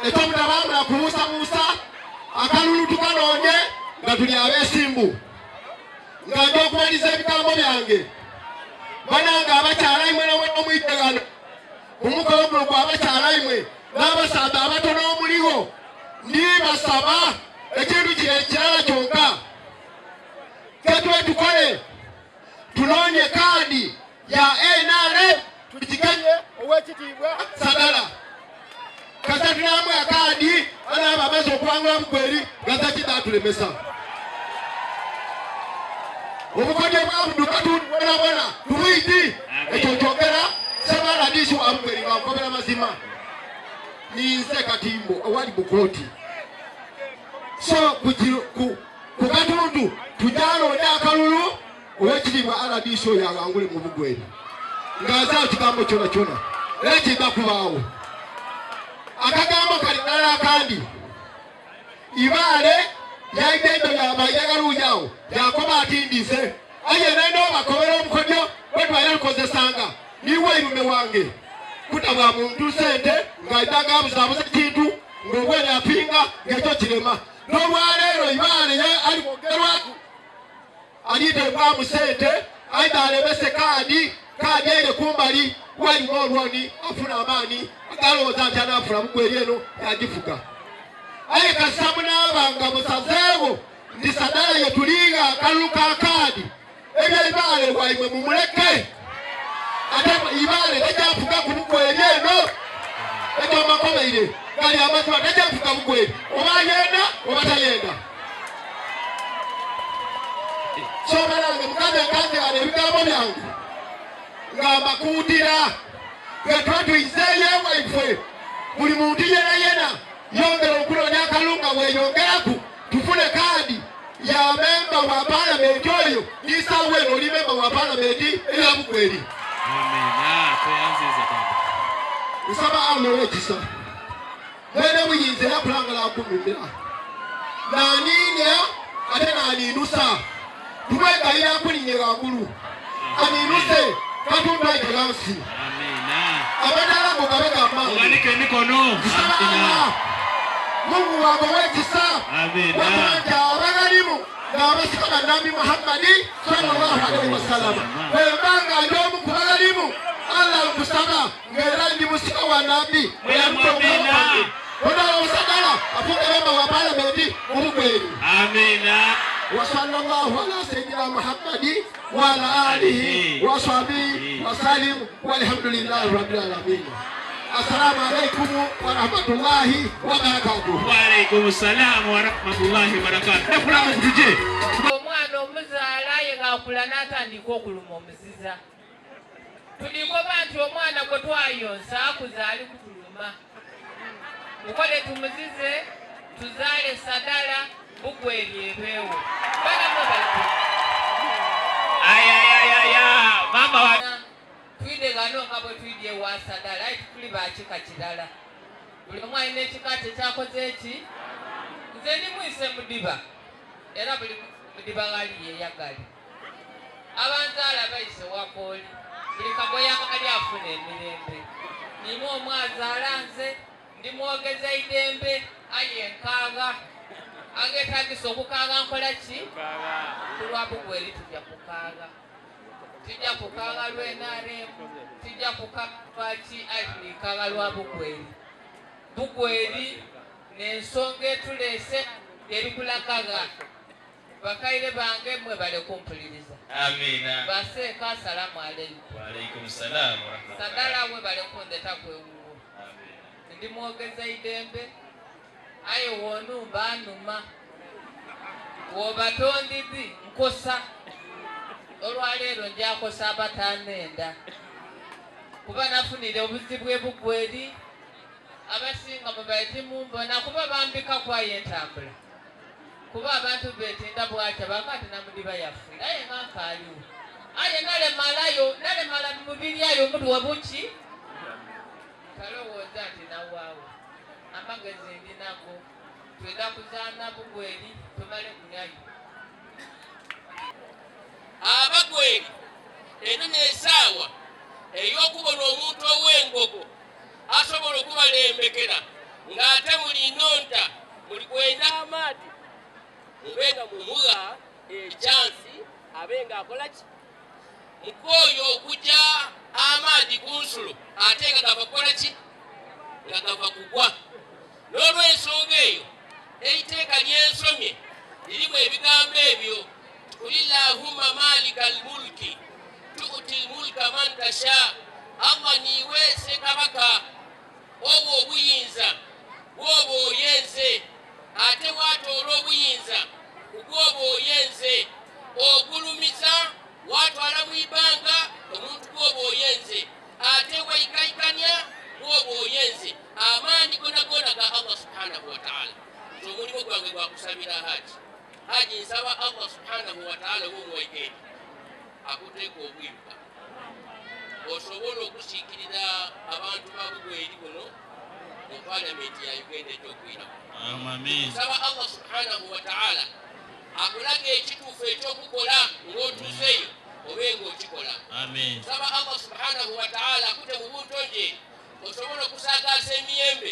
Eky'obutabambula kubuusabuusa akalulu tukanonye nga tuli abeesimbu nga nja okumaliza ebigambo byange bananga abakyala imwe n'omwitegano mu mukolo guno gw'abakyala imwe n'abasaadde abatono omuliwo ndibasaba ekintu kino ekirala kyonka ketwe tukole tunoonye kaadi ya NRM tukiganye ow'ekitiibwa Sagala kasa tunamu ya kaadi anaaba amaze okuwangula Bugweri gaza kitatulemesa obukodyo bwa Abdul Katuntu bwona tubuyiti ekyo kyogera Sabala dishi wa Bugweri nga nkobera mazima ninze katimbo awali Bukoti so ku Katuntu tujalonda akalulu ow'ekitiibwa RDC yawangule mu Bugweri ng'azaawo kigambo kyona era kiga kubaawo akagambo kali kalala akandi Ibaale yaidendo yabayagaluuyawo yakoba atindise aye nendo bakobera omukodyo bwetwali lukozesanga niwe irume wange kutabwa muntu sente ng'aidanga abuzaabuza ekintu ng'obwene apinga ng'ekyo kirema n'olwaleero Ibaale ali kwogerwaku alidebwa mu sente aida alemese kaadi ere kumbali walimu olwoni afuna amaani agalowooza nti anaafuna Bugweri eno yagifuga aye kasamu n'abanga musazeewo ndi Sagala ye tulinga akalulu ka kaadi ebya Ibaale bwaimwe mumuleke ate Ibaale tejafuga ku Bugweri eno ekyomakomeire gali amazima tejafuga Bugweri oba yenda oba tayenda soberange mukazi enkanzigana ebigambo byange ngamba kuwutira nga tuyizeeyo ewaife buli muntu yena yongera okulonda akalunga bweyongeraku tufune kaadi ya memba wa palamenti oyo n'isaawa eno oli memba wa palamenti eya Bugweri. Nsaba Allah ekisa mwene buyinza era kulangala akummira naaniinya ate naaniinusa tubwegayira akulinye waggulu aniinuse Katuntu aitegansi abadala mugabe gamba Mungu wangu wekisa wakanja abagalimu n'abasika Nabi Muhammadi sallallahu alaihi wasallam webanga ndomu kubagalimu Allah nkusaba ngera ndi musika wa Nabi Oda Sagala afuka bemba wa palamenti mu Bugweri. Amina. Wa sallallahu ala sayyidina Muhammadi wa ala alihi wa sahbihi wa sallim walhamdulillahi rabbil alamin. Assalamu alaikum wa rahmatullahi wa barakatuh. Wa alaikum assalam wa rahmatullahi wa barakatuh. Nekula mtije. Omwana omuzaala yengakula n'atandika okuluma omuziza. Tuliko bantu omwana gwe twayonsa akuzaali kutuluma. Ukole tumuzize tuzaale Sagala Bugweri ebeewo. Bana mubali. Aya mama wa twide gano ngabo twide wa Sagala ayi tuli bakika kirala. Buli omwe ayina ekika kyakoze eki nze ndi mwise mudiba era buli mudiba gali yeyagali abanzaala bayise wakoli buli kagoya kali afuna emirembe nimo omwazaala nze ndi mwogeza idembe ayenkaaga agetagisa okukaaga nkola ki kulwa Bugweri tujja kukaaga lw'NRM tujja kukaaga ki ayinikaaga lwa Bugweri n'ensonga etuleese erikulakaga bakaire bange mwe bale kumpuliriza. Amina. Baseeka assalamu alaikum. Wa alaikum salam wa rahmatullahi. Sagala mwe bale kundeta kwewuwo. Amin. Ndi mwogeza idembe ayo wonumba anuma wobatondizi nkosa olwaleero njakosa abatanenda kuba nafunire obuzibu bw'Ebugweri abasinga mubaiti mumbona kuba bambika kwayo entambula kuba abantu betinda bwatya bakati namudiba yaffe aye ngankaliwo aye nalemala mumubiri ayo omuntu wabuki kalowooza nti nawaawo amagezi ndinago twenda kuzaana Bugweri tumale kunyayo Abagweri eno n'essaawa ey'okubona omuntu ow'engogo asobola okubalembekera ng'ate muli nonta muli kwenda amaati mubenga mumuwa ekyansi abenga akola ki mukoyo okujja amaadi ku nsulo ate nga gava kukola ki nga gava kugwa n'olw'ensonga eyo eiteeka lyensomye lirimu ebigambo ebyo kulillahumma malika almulki tuuti lmulka man tasha Allah niwe ssekabaka obwo obuyinza bw'oba oyenze ate waatoola obuyinza kubw'oba oyenze ogulumiza watwala mu ibanga omuntu bw'oba oyenze ate wayikayikanya bw'oba oyenze amaanyi gonagona ga Allah subhanahu wataala nti omulimu gwange gwakusabira haji nsaba Allah subhanahu wataala w'omuwaikeeri akuteeka obwiruka osobola okusiikirira abantu ba Bugweri buno mu paalamenti ya Uganda ekyokuyiramu nsaba Allah subhanahu wataala akulaga ekituufu ekyokukola ng'otuuseeyo obenga okikola nsaba Allah subhanahu wataala akute mu buntonje osobola okusaagaasa emiyembe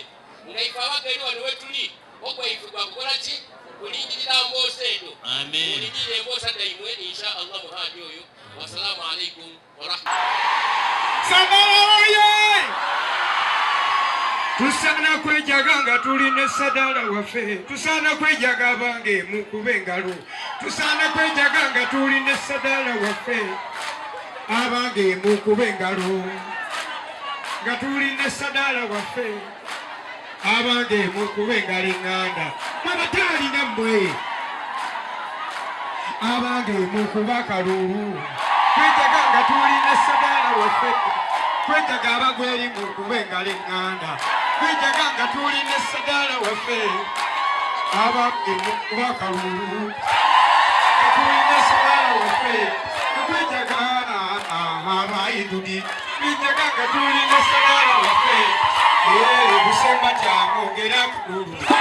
nga ife abaka eri wano wetuli okwaife gwakukola ki kulindirira mboosa eno kulindirira emboosa daimwe insha Allah muhaji oyo wasalaamu alaikum Samaye tusana kwejaga nga tuline sadala waffe tusana kwejaga abange mukube engalo tusana kwejaga nga tuline sadala waffe abange mukube engalo nga tuline sadala waffe abange mukube engalo eŋŋanda abatalina mmwe abange mukuba akalulu kwejaga nga tuline sadala waffe kwejaga Abagweri mukube engalo eŋŋanda kwejaga nga tuline sadala waffe abange mukuba akalulu tuline sadala waffe kwejaga abayidudi kwejaga nga tuline sadala waffe busemba kyamwongera kululu